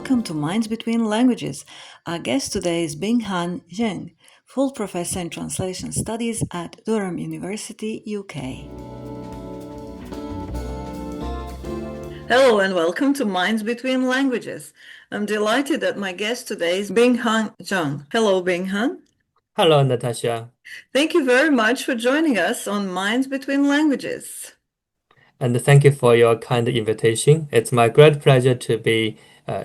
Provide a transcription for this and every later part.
welcome to Minds Between Languages. Our guest today is Binghan Zheng, full professor in translation studies at Durham University, UK. Hello and welcome to Minds Between Languages. I'm delighted that my guest today is Binghan Zheng. Hello, Binghan. Hello, Natasha, Thank you very much for joining us on Minds Between Languages. and thank you for your kind invitation. It's my great pleasure to be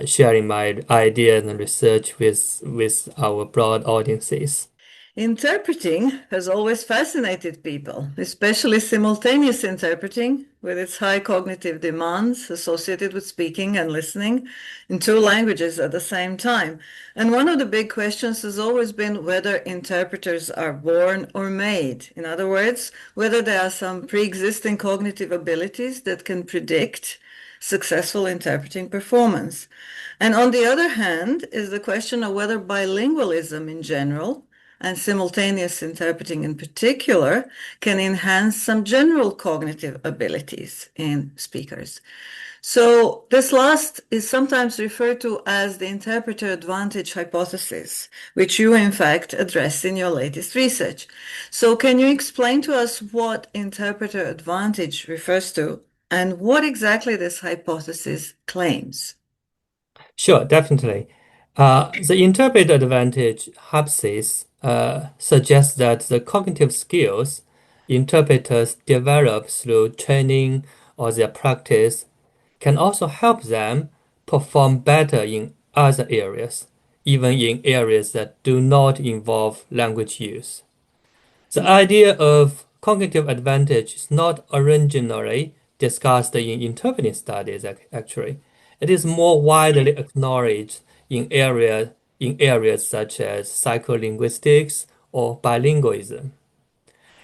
sharing my ideas and research with our broad audiences. Interpreting has always fascinated people, especially simultaneous interpreting, with its high cognitive demands associated with speaking and listening in two languages at the same time. And one of the big questions has always been whether interpreters are born or made. In other words, whether there are some pre-existing cognitive abilities that can predict successful interpreting performance. And on the other hand, is the question of whether bilingualism in general and simultaneous interpreting in particular can enhance some general cognitive abilities in speakers. So this last is sometimes referred to as the interpreter advantage hypothesis, which you in fact addressed in your latest research. So can you explain to us what interpreter advantage refers to and what exactly this hypothesis claims? Sure, definitely. The interpret advantage hypothesis suggests that the cognitive skills interpreters develop through training or their practice can also help them perform better in other areas, even in areas that do not involve language use. The idea of cognitive advantage is not originally discussed in interpreting studies, actually. It is more widely acknowledged in areas such as psycholinguistics or bilingualism.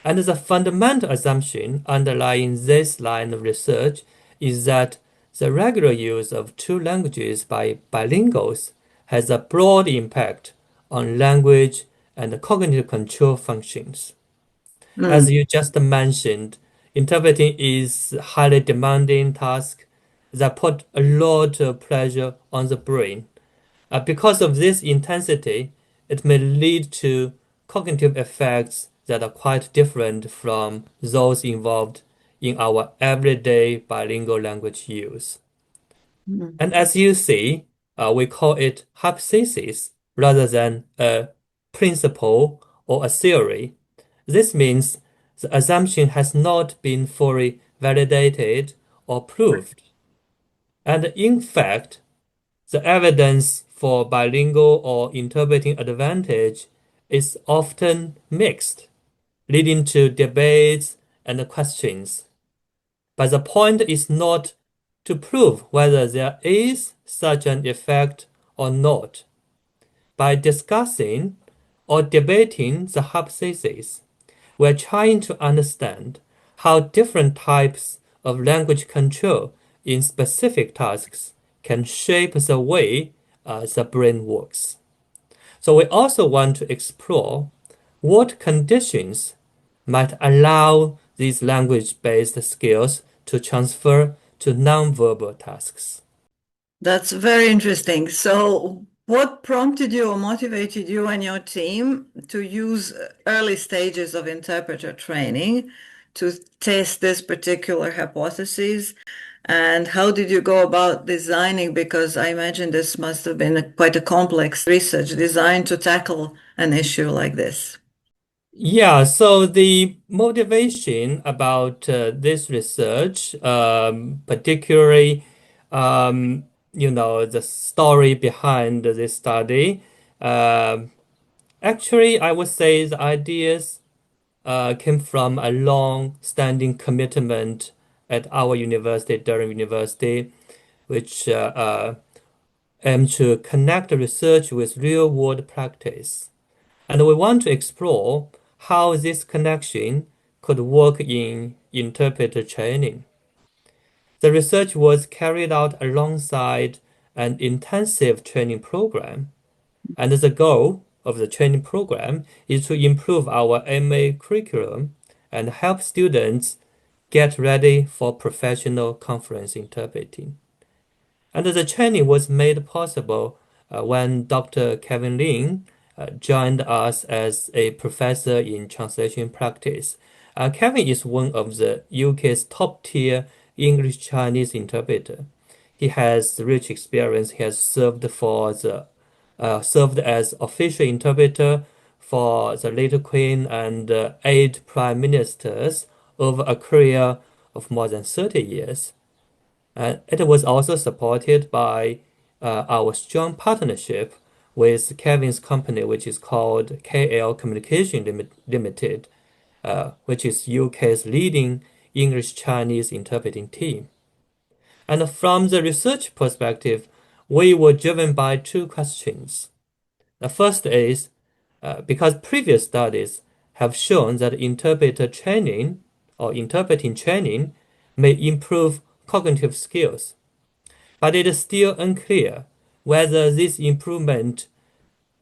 And the fundamental assumption underlying this line of research is that the regular use of two languages by bilinguals has a broad impact on language and cognitive control functions. As Mm. you just mentioned, interpreting is a highly demanding task that put a lot of pressure on the brain. Because of this intensity, it may lead to cognitive effects that are quite different from those involved in our everyday bilingual language use. Mm. And as you see, we call it hypothesis rather than a principle or a theory. This means the assumption has not been fully validated or proved. And in fact, the evidence for bilingual or interpreting advantage is often mixed, leading to debates and questions. But the point is not to prove whether there is such an effect or not. By discussing or debating the hypothesis, we're trying to understand how different types of language control in specific tasks can shape the way the brain works. So we also want to explore what conditions might allow these language-based skills to transfer to nonverbal tasks. That's very interesting. So, what prompted you or motivated you and your team to use early stages of interpreter training to test this particular hypothesis? And how did you go about designing? Because I imagine this must have been quite a complex research designed to tackle an issue like this. Yeah, so the motivation about this research, particularly, the story behind this study, um actually, I would say the ideas came from a long-standing commitment at our university, Durham University, which aim to connect research with real-world practice. And we want to explore how this connection could work in interpreter training. The research was carried out alongside an intensive training program, and the goal of the training program is to improve our MA curriculum and help students get ready for professional conference interpreting. And the training was made possible when Dr. Kevin Lin joined us as a professor in translation practice. Kevin is one of the UK's top-tier English Chinese interpreter. He has rich experience. He has served as official interpreter for the late Queen and 8 prime ministers over a career of more than 30 years. It was also supported by our strong partnership with Kevin's company, which is called KL Communication Limited, which is UK's leading English Chinese interpreting team. And from the research perspective, we were driven by two questions. The first is because previous studies have shown that interpreter training or interpreting training may improve cognitive skills, but it is still unclear whether this improvement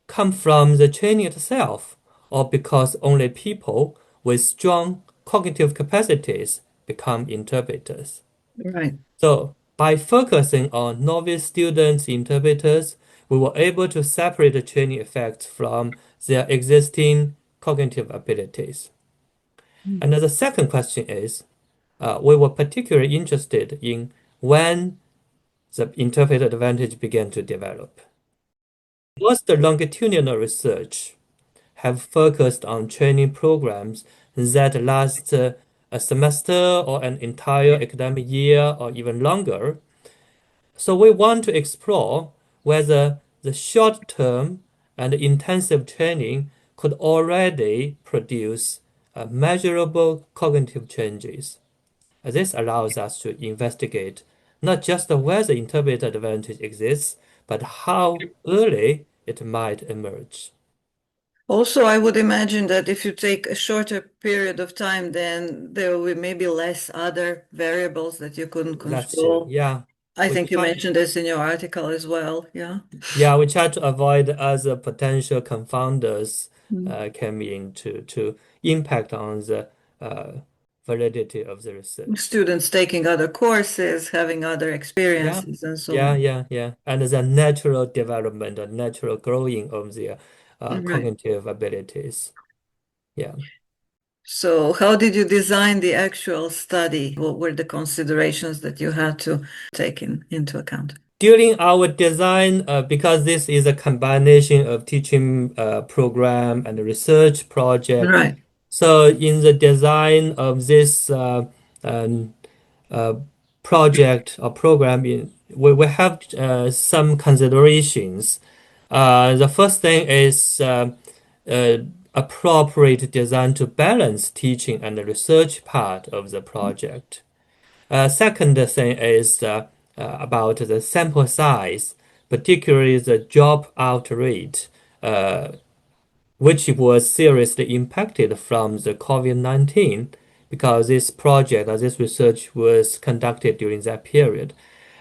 come from the training itself or because only people with strong cognitive capacities become interpreters. Right. So by focusing on novice students interpreters, we were able to separate the training effects from their existing cognitive abilities. And the second question is, we were particularly interested in when the interpreter advantage began to develop. Most longitudinal research have focused on training programs that last a semester or an entire academic year or even longer. So we want to explore whether the short-term and intensive training could already produce measurable cognitive changes. This allows us to investigate not just whether interpreter advantage exists, but how early it might emerge. Also, I would imagine that if you take a shorter period of time, then there will be maybe less other variables that you couldn't That's true. control. Yeah. I We think you try, mentioned this in your article as well. Yeah. we try to avoid other potential confounders Mm. coming in to impact on the uh, validity of the research. Students taking other courses, having other Yeah, experiences, and so on. yeah. And the natural development and natural growing of their Right. cognitive abilities. Yeah. So, how did you design the actual study? What were the considerations that you had to take into account? During our design, because this is a combination of teaching program and research project, Right. so in the design of this um, uh, project or program, we have some considerations. The first thing is uh, appropriate design to balance teaching and the research part of the project. Second thing is about the sample size, particularly the dropout rate, which was seriously impacted from the COVID-19 because this project or this research was conducted during that period.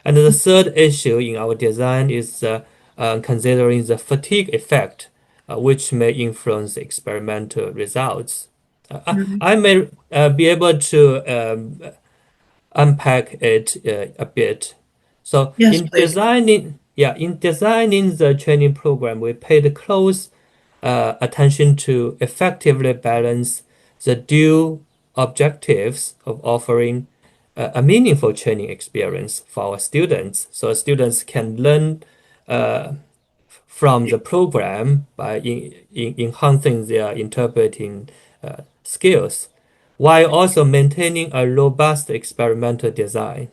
And the third issue in our design is considering the fatigue effect, which may influence experimental results. Mhm. I may be able to unpack it a bit. So Yes, please. in designing the training program, we paid close attention to effectively balance the dual objectives of offering a meaningful training experience for our students, so students can learn from the program by enhancing their interpreting skills, while also maintaining a robust experimental design.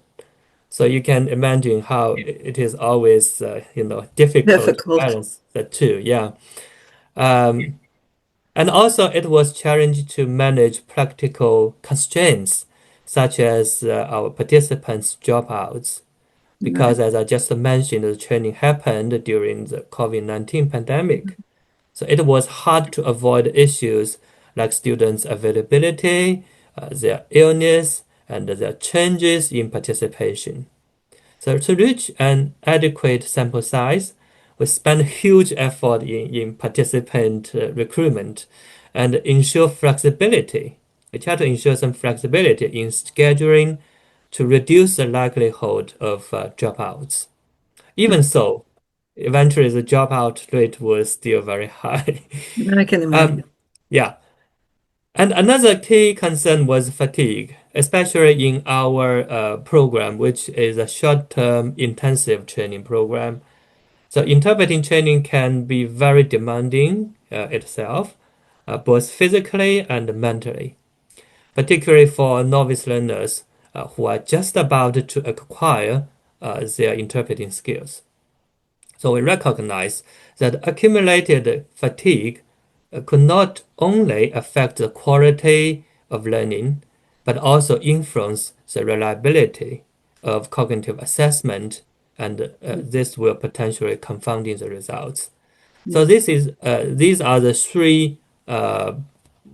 So you can imagine how it is always, difficult to Difficult. balance the two. Yeah. And also it was challenging to manage practical constraints, such as our participants' dropouts, Right. because as I just mentioned, the training happened during the COVID-19 pandemic. So it was hard to avoid issues like students' availability, their illness, and their changes in participation. So to reach an adequate sample size, we spend huge effort in participant recruitment and ensure flexibility. We try to ensure some flexibility in scheduling to reduce the likelihood of dropouts. Even so, eventually the dropout rate was still very high. I can imagine. Um, yeah. And another key concern was fatigue, especially in our program, which is a short-term intensive training program. So interpreting training can be very demanding itself, both physically and mentally, particularly for novice learners who are just about to acquire their interpreting skills. So we recognize that accumulated fatigue could not only affect the quality of learning, but also influence the reliability of cognitive assessment, and this will potentially confounding the results. So Yes. these are the three uh,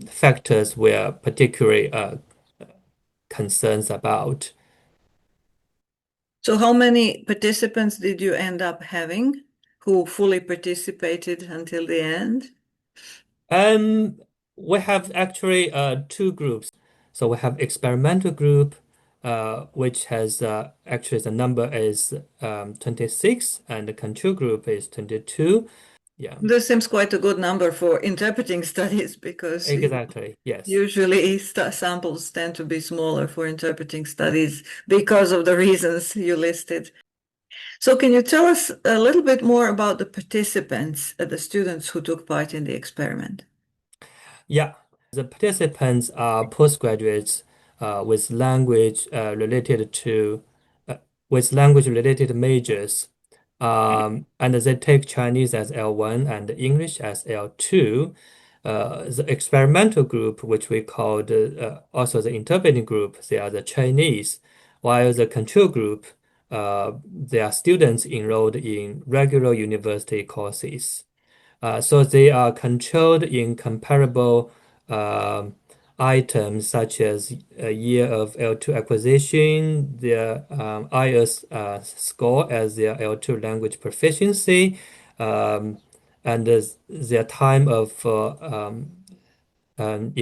factors we're particularly concerns about. So how many participants did you end up having who fully participated until the end? Um, we have actually two groups. So we have experimental group, which has actually the number is 26, and the control group is 22. Yeah, This seems quite a good number for interpreting studies because exactly. Yes. usually samples tend to be smaller for interpreting studies because of the reasons you listed. So can you tell us a little bit more about the participants, the students who took part in the experiment? Yeah, the participants are postgraduates with language related to with language related majors, and they take Chinese as L1 and English as L2. The experimental group, which we called also the interpreting group, they are the Chinese, while the control group, they are students enrolled in regular university courses. So they are controlled in comparable um items such as a year of L2 acquisition, their IELTS score as their L2 language proficiency, um, and their time of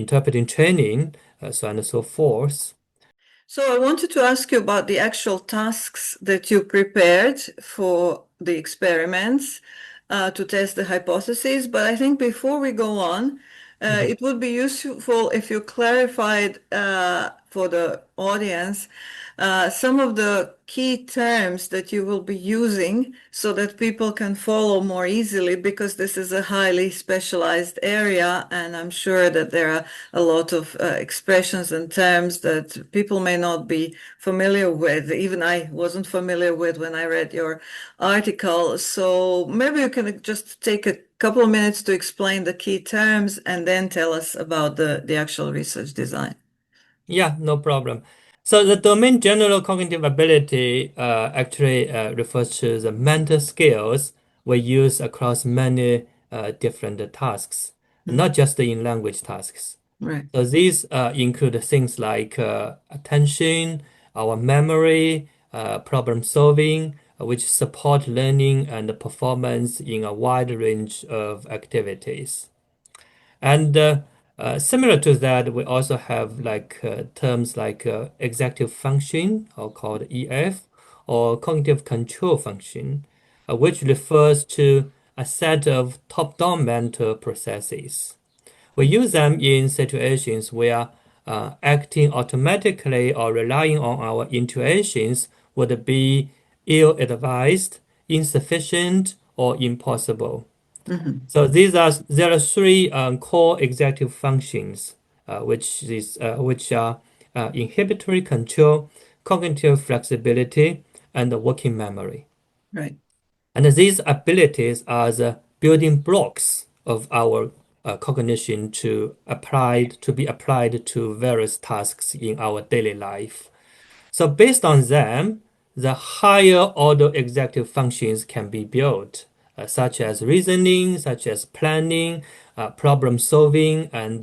interpreting training, so on and so forth. So I wanted to ask you about the actual tasks that you prepared for the experiments to test the hypotheses. But I think before we go on, Mhm. it would be useful if you clarified for the audience some of the key terms that you will be using so that people can follow more easily, because this is a highly specialized area, and I'm sure that there are a lot of expressions and terms that people may not be familiar with. Even I wasn't familiar with when I read your article. So maybe you can just take a couple of minutes to explain the key terms and then tell us about the actual research design. Yeah, no problem. So the domain general cognitive ability actually refers to the mental skills we use across many different tasks, Mhm. not just in language tasks. Right. So these include things like attention, our memory, problem solving, which support learning and performance in a wide range of activities. And similar to that, we also have like terms like executive function, or called EF, or cognitive control function, which refers to a set of top-down mental processes. We use them in situations where acting automatically or relying on our intuitions would be ill-advised, insufficient, or impossible. Mhm. So there are three core executive functions, which are inhibitory control, cognitive flexibility, and working memory. Right. And these abilities are the building blocks of our cognition to be applied to various tasks in our daily life. So based on them, the higher order executive functions can be built, such as reasoning, such as planning, problem solving, and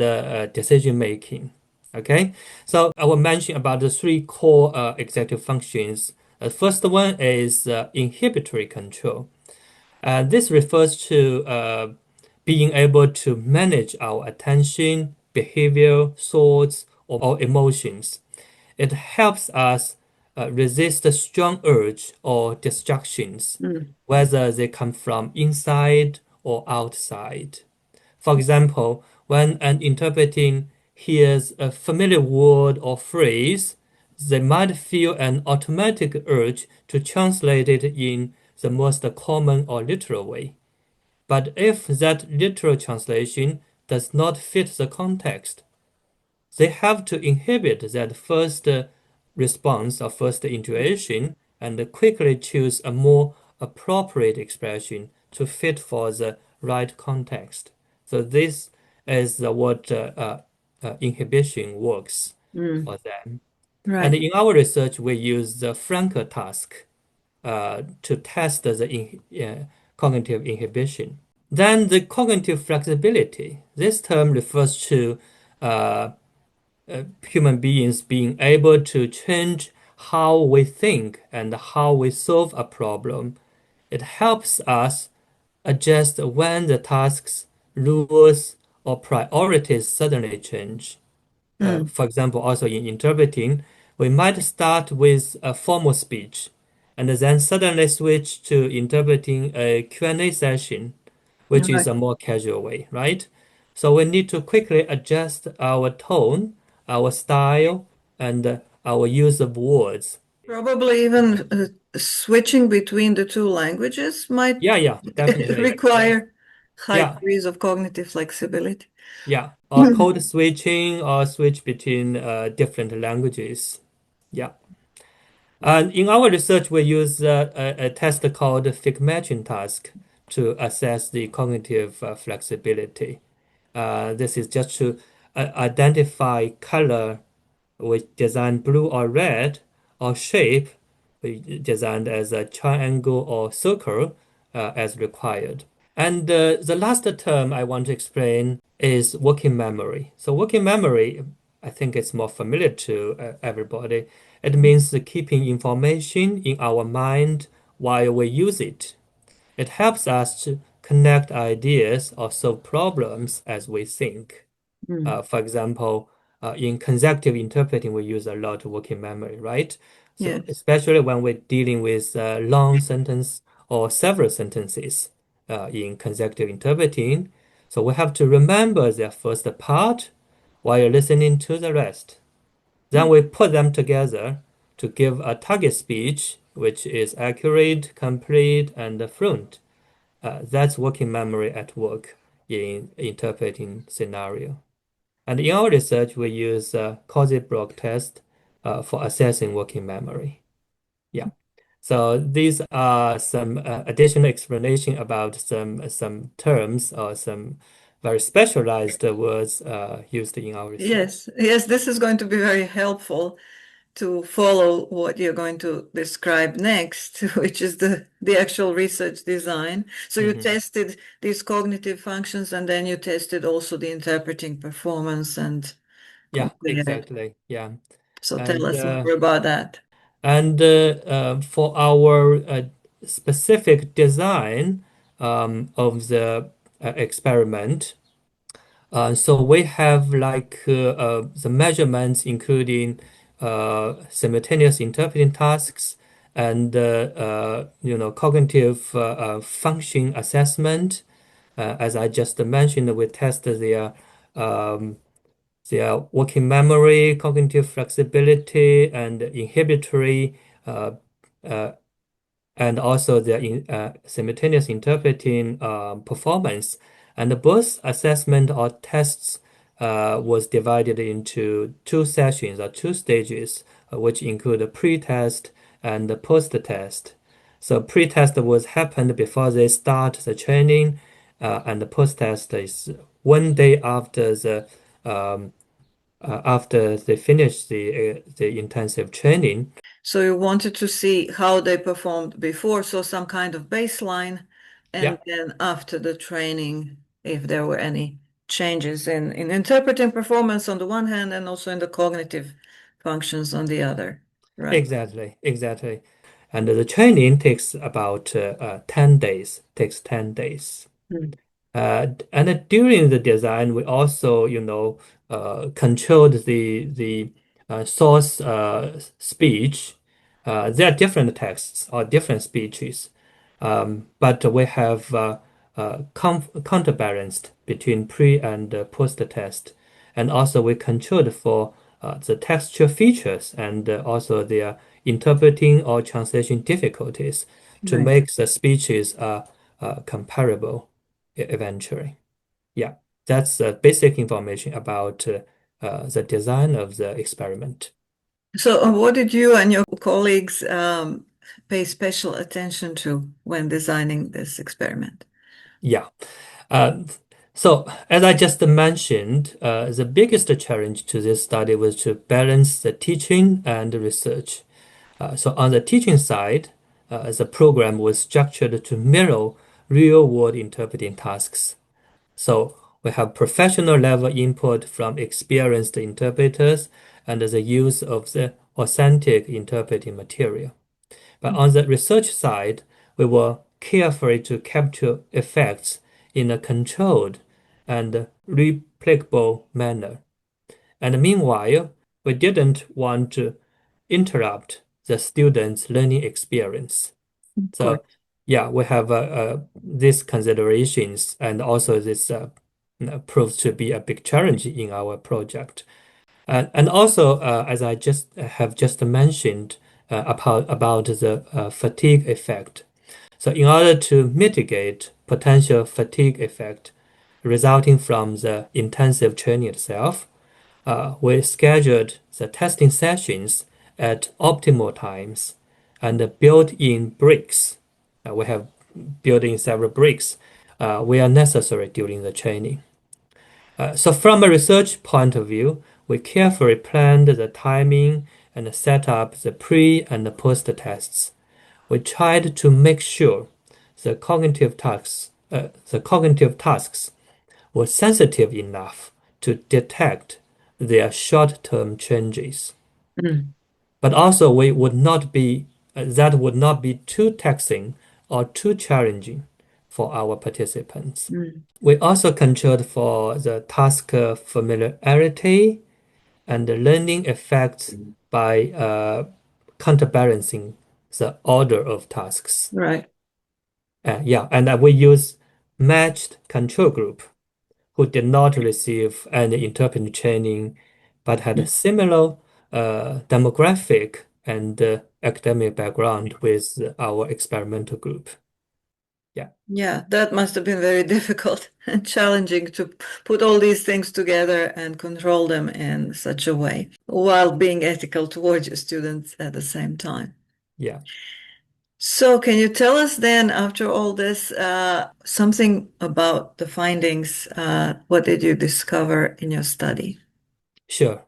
decision making. Okay, so I will mention about the three core executive functions. The first one is inhibitory control. This refers to being able to manage our attention, behavior, thoughts, or emotions. It helps us resist a strong urge or distractions, Mm. whether they come from inside or outside. For example, when an interpreting hears a familiar word or phrase, they might feel an automatic urge to translate it in the most common or literal way. But if that literal translation does not fit the context, they have to inhibit that first response or first intuition and quickly choose a more appropriate expression to fit for the right context. So this is what inhibition works Mm. for them. And Right. in our research, we use the Franker task to test the cognitive inhibition. Then the cognitive flexibility. This term refers to uh, human beings being able to change how we think and how we solve a problem. It helps us adjust when the tasks, rules, or priorities suddenly change. Mm. For example, also in interpreting, we might start with a formal speech and then suddenly switch to interpreting a Q&A session, which is Right. a more casual way, right? So we need to quickly adjust our tone, our style, and our use of words. Probably even switching between the two languages might Yeah, yeah, definitely. Yeah, require high yeah, degrees of cognitive flexibility. yeah. Or code switching or switch between different languages. Yeah. And in our research, we use a test called Figmatching task to assess the cognitive flexibility. This is just to identify color we design blue or red, or shape we designed as a triangle or circle as required. And the last term I want to explain is working memory. So working memory, I think it's more familiar to everybody. It means keeping information in our mind while we use it. It helps us to connect ideas or solve problems as we think. Mm. For example, in consecutive interpreting, we use a lot of working memory, right? So Yes. especially when we're dealing with a long sentence or several sentences in consecutive interpreting, so we have to remember their first part while listening to the rest. Then we put them together to give a target speech which is accurate, complete, and fluent. That's working memory at work in interpreting scenario. And in our research, we use Cozy-Brock test for assessing working memory. Yeah. So these are some additional explanation about some terms or some very specialized words used in our research. Yes. Yes, this is going to be very helpful to follow what you're going to describe next, which is the actual research design. So you Hmm. tested these cognitive functions and then you tested also the interpreting performance and Yeah, compared. exactly. Yeah. So tell And us more about that. for our specific design of the experiment, so we have like the measurements including simultaneous interpreting tasks and cognitive function assessment. As I just mentioned, we test um, their working memory, cognitive flexibility, and inhibitory uh, uh, and also the simultaneous interpreting performance. And both assessment or tests was divided into two sessions or two stages, which include a pre-test and the post-test. So pre-test was happened before they start the training, and the post-test is one day after after they finish the intensive training. So you wanted to see how they performed before, so some kind of baseline, and Yeah. then after the training, if there were any changes in interpreting performance on the one hand and also in the cognitive functions on the other. Right. Exactly, exactly. And the training takes about 10 days, takes 10 days. Mm. And during the design, we also, controlled the source speech There are different texts or different speeches, but we have counterbalanced between pre and post test, and also we controlled for the textual features and also their interpreting or translation difficulties to Right. make the speeches comparable eventually. Yeah, that's basic information about the design of the experiment. So, what did you and your colleagues pay special attention to when designing this experiment? Yeah. Uh, so, as I just mentioned, the biggest challenge to this study was to balance the teaching and the research. So, on the teaching side, the program was structured to mirror real-world interpreting tasks. So, we have professional level input from experienced interpreters and the use of the authentic interpreting material. But on the research side, we were careful to capture effects in a controlled and replicable manner. And meanwhile, we didn't want to interrupt the students' learning experience. Of So, course. yeah, we have these considerations, and also this proves to be a big challenge in our project. And also, as I just mentioned about the fatigue effect. So, in order to mitigate potential fatigue effect resulting from the intensive training itself, we scheduled the testing sessions at optimal times and built in breaks. We have built in several breaks where necessary during the training. So from a research point of view, we carefully planned the timing and set up the pre and the post tests. We tried to make sure the cognitive tasks were sensitive enough to detect their short-term changes. Mm, But also, we would not be that would not be too taxing or too challenging for our participants. mm. We also controlled for the task familiarity and the learning effects by counterbalancing the order of tasks. Right. Yeah, and we use matched control group who did not receive any interpreting training but had a similar demographic and academic background with our experimental group. Yeah, Yeah, that must have been very difficult and challenging to put all these things together and control them in such a way while being ethical towards your students at the same time. yeah, So, can you tell us then, after all this, something about the findings? What did you discover in your study? sure.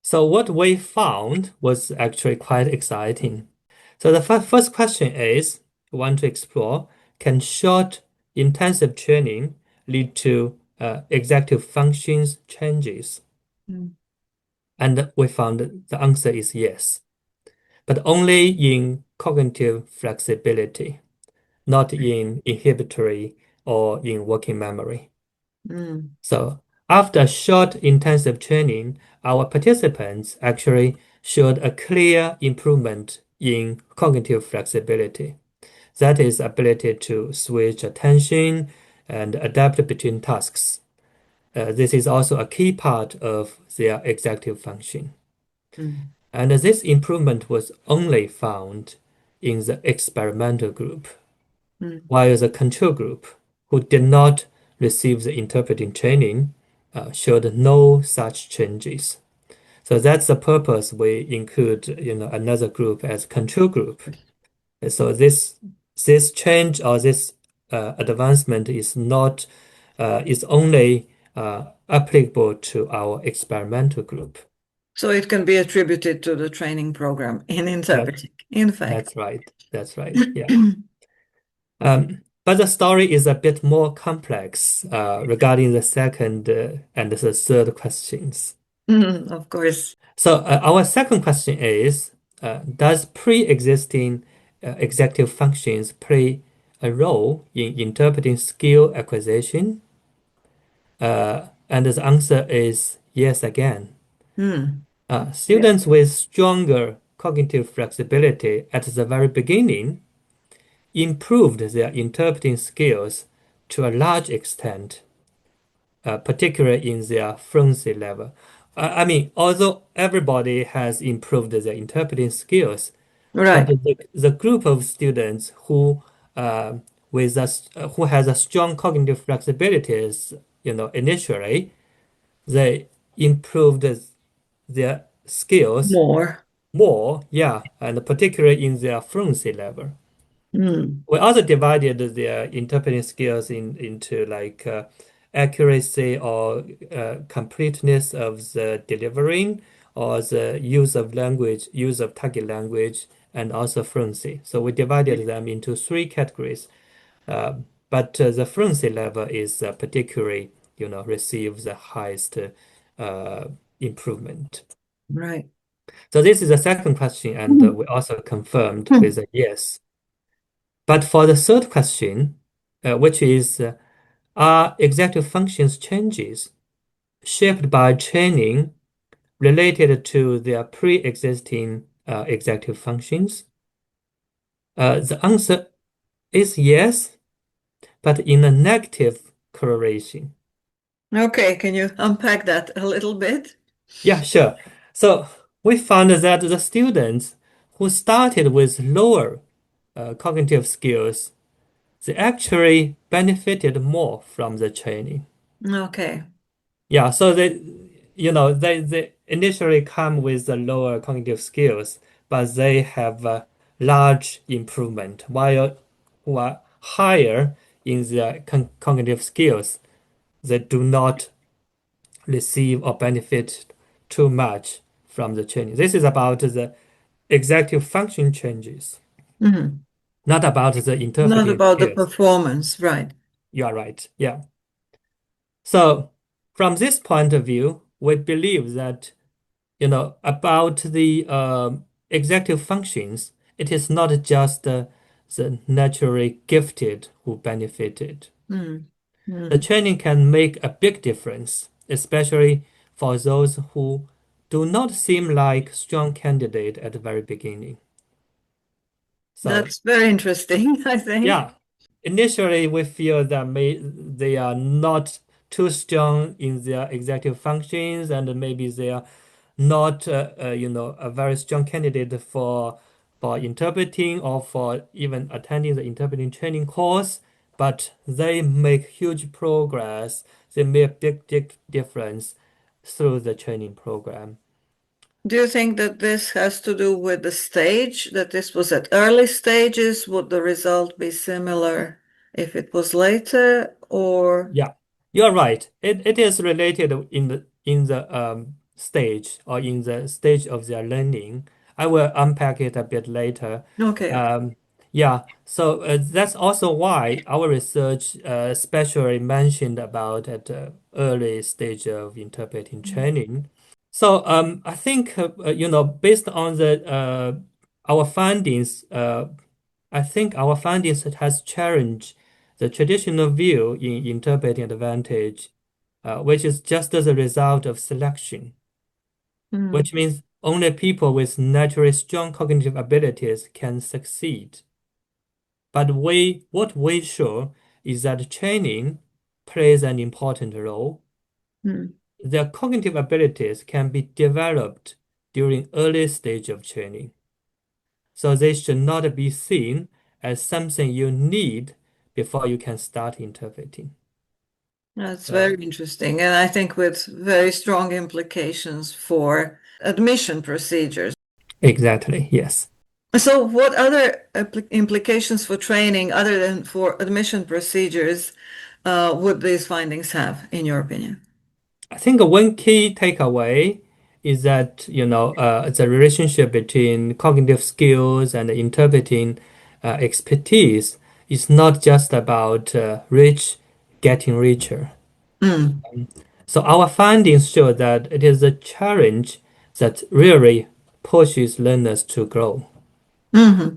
So what we found was actually quite exciting. So the first question is, we want to explore, can short intensive training lead to executive functions changes? Mm, And we found the answer is yes, but only in cognitive flexibility, not in inhibitory or in working memory. mm, So after short intensive training, our participants actually showed a clear improvement in cognitive flexibility. That is ability to switch attention and adapt between tasks. This is also a key part of their executive function. mm, And this improvement was only found in the experimental group, mm. while the control group, who did not receive the interpreting training, showed no such changes. So that's the purpose we include, another group as control group. So this change or this advancement is not is only applicable to our experimental group. So it can be attributed to the training program in That interpreting, in fact. that's right. That's right. Yeah. But the story is a bit more complex regarding the second and the third questions. Of course. So our second question is, does pre-existing executive functions play a role in interpreting skill acquisition? And the answer is yes again. Hmm. Yeah. Students with stronger cognitive flexibility at the very beginning improved their interpreting skills to a large extent, particularly in their fluency level. I mean, although everybody has improved their interpreting skills, but Right. the group of students uh, who has a strong cognitive flexibilities, initially, they improved their skills More. more, yeah, and particularly in their fluency level. Mm. We also divided their interpreting skills into like accuracy or completeness of the delivering or the use of language, use of target language, and also fluency. So we divided them into three categories. Uh, but the fluency level is particularly, receives the highest uh, improvement. Right. So this is the second question, and Mm. we also confirmed Hmm. with a yes. But for the third question, which is, are executive functions changes shaped by training related to their pre-existing executive functions? The answer is yes, but in a negative correlation. Okay, can you unpack that a little bit? Yeah, sure. So we found that the students who started with lower cognitive skills, they actually benefited more from the training. Okay. Yeah, so they initially come with the lower cognitive skills, but they have a large improvement, while who are higher in their cognitive skills, they do not receive or benefit too much from the training. This is about the executive function changes, Mhm. not about the Not interpreting about the skills. performance, right? You are right. Yeah. So from this point of view, we believe that about the executive functions, it is not just the naturally gifted who benefited. Mm. The Mm. training can make a big difference, especially for those who do not seem like strong candidate at the very beginning. So That's very interesting, I think. yeah, initially we feel that they are not too strong in their executive functions, and maybe they are not, a very strong candidate for interpreting or for even attending the interpreting training course. But they make huge progress. They make big difference through the training program. Do you think that this has to do with the stage, that this was at early stages? Would the result be similar if it was later, or? Yeah, you're right. It is related in the stage or in the stage of their learning. I will unpack it a bit later. Okay, okay. Um, yeah, so that's also why our research especially mentioned about at the early stage of interpreting training. So I think based on the our findings, I think our findings has challenged the traditional view in interpreting advantage, which is just as a result of selection, Mm. which means only people with naturally strong cognitive abilities can succeed. But what we show is that training plays an important role. Mm. Their cognitive abilities can be developed during early stage of training. So they should not be seen as something you need before you can start interpreting. That's very So interesting, and I think with very strong implications for admission procedures. exactly, yes. So, what other implications for training, other than for admission procedures, would these findings have, in your opinion? I think one key takeaway is that, the relationship between cognitive skills and interpreting expertise is not just about rich getting richer. Mm. So our findings show that it is a challenge that really pushes learners to grow. Hmm.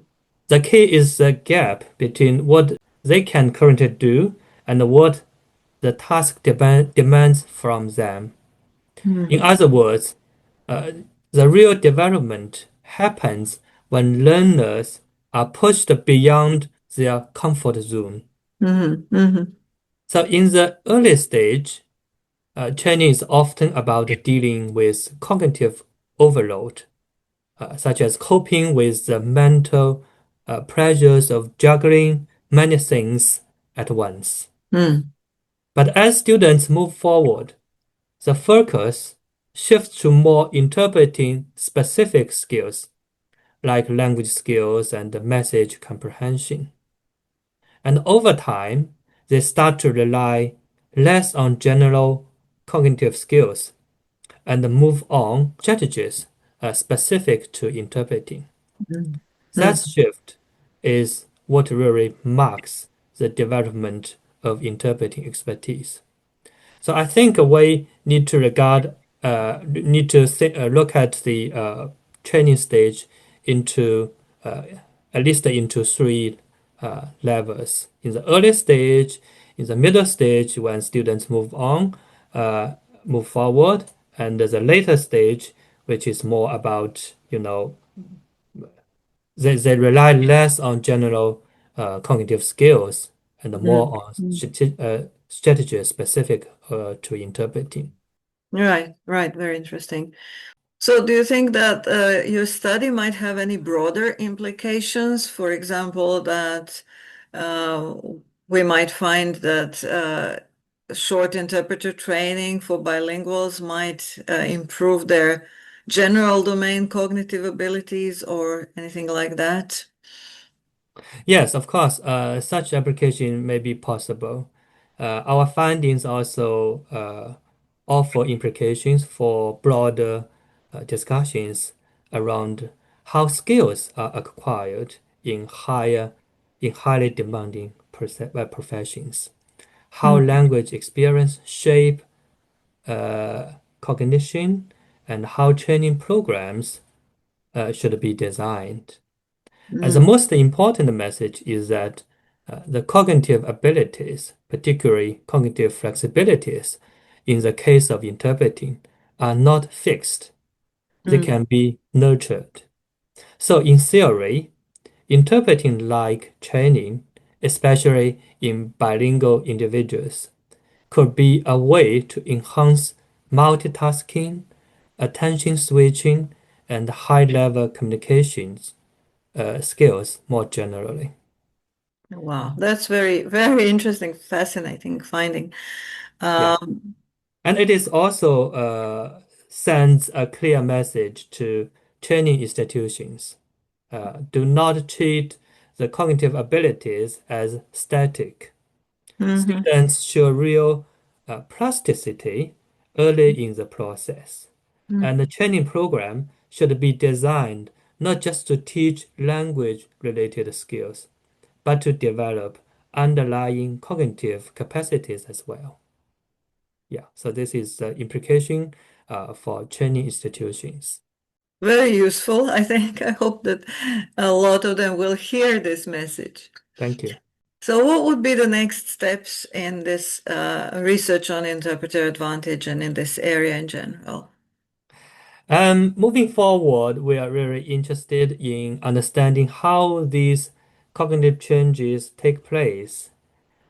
The key is the gap between what they can currently do and what the task demands from them. In Hmm. other words, uh, the real development happens when learners are pushed beyond their comfort zone. Hmm. Hmm. So in the early stage, training is often about dealing with cognitive overload, such as coping with the mental pressures of juggling many things at once. Mm. But as students move forward, the focus shifts to more interpreting specific skills like language skills and message comprehension. And over time, they start to rely less on general cognitive skills and move on strategies specific to interpreting. Mm. That shift is what really marks the development of interpreting expertise. So I think we need to look at the training stage into uh, at least into three levels. In the early stage, in the middle stage, when students uh, move forward, and the later stage, which is more about, they rely less on general cognitive skills and Mm. more on Mm. strategy specific to interpreting. Right, right. Very interesting. So, do you think that your study might have any broader implications? For example, that uh, we might find that short interpreter training for bilinguals might improve their general domain cognitive abilities or anything like that? Yes, of course, such application may be possible. Our findings also offer implications for broader discussions around how skills are acquired in highly demanding professions, how Mm. language experience shape cognition, and how training programs should be designed. And the Mm. most important message is that the cognitive abilities, particularly cognitive flexibilities, in the case of interpreting, are not fixed. They Mm. can be nurtured. So, in theory, interpreting like training, especially in bilingual individuals, could be a way to enhance multitasking, attention switching, and high-level communications skills more generally. Wow, that's very, very interesting, fascinating finding. Yeah. Um, And it is also sends a clear message to training institutions. Do not treat the cognitive abilities as static. mhm. Students show real plasticity early in the process. And the training program should be designed not just to teach language-related skills, but to develop underlying cognitive capacities as well. Yeah, so this is the implication for training institutions. Very useful, I think. I hope that a lot of them will hear this message. Thank you. So, what would be the next steps in this research on interpreter advantage and in this area in general? Moving forward, we are really interested in understanding how these cognitive changes take place.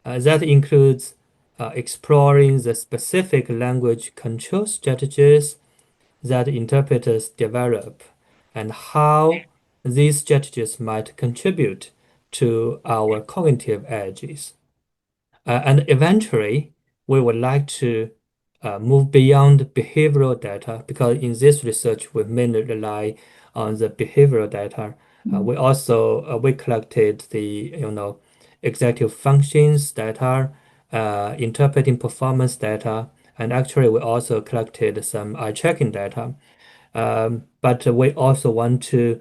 That includes exploring the specific language control strategies that interpreters develop and how these strategies might contribute to our cognitive edges. And eventually, we would like to move beyond behavioral data because in this research, we mainly rely on the behavioral data. We also we collected the executive functions data, interpreting performance data, and actually we also collected some eye tracking data. But we also want to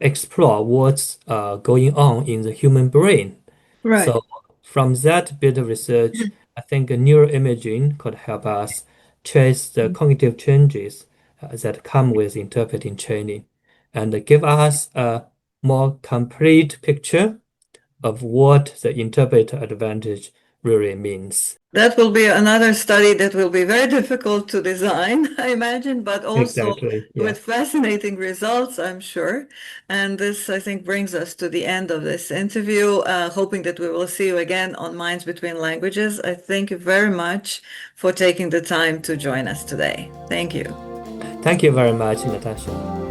explore what's going on in the human brain. Right. So from that bit of research, I think neuroimaging could help us trace the cognitive changes that come with interpreting training and give us a more complete picture of what the interpreter advantage really means. That will be another study that will be very difficult to design, I imagine, but also Exactly. Yeah. with fascinating results, I'm sure. And this, I think, brings us to the end of this interview, hoping that we will see you again on Minds Between Languages. I thank you very much for taking the time to join us today. Thank you. Thank you very much, Natasha.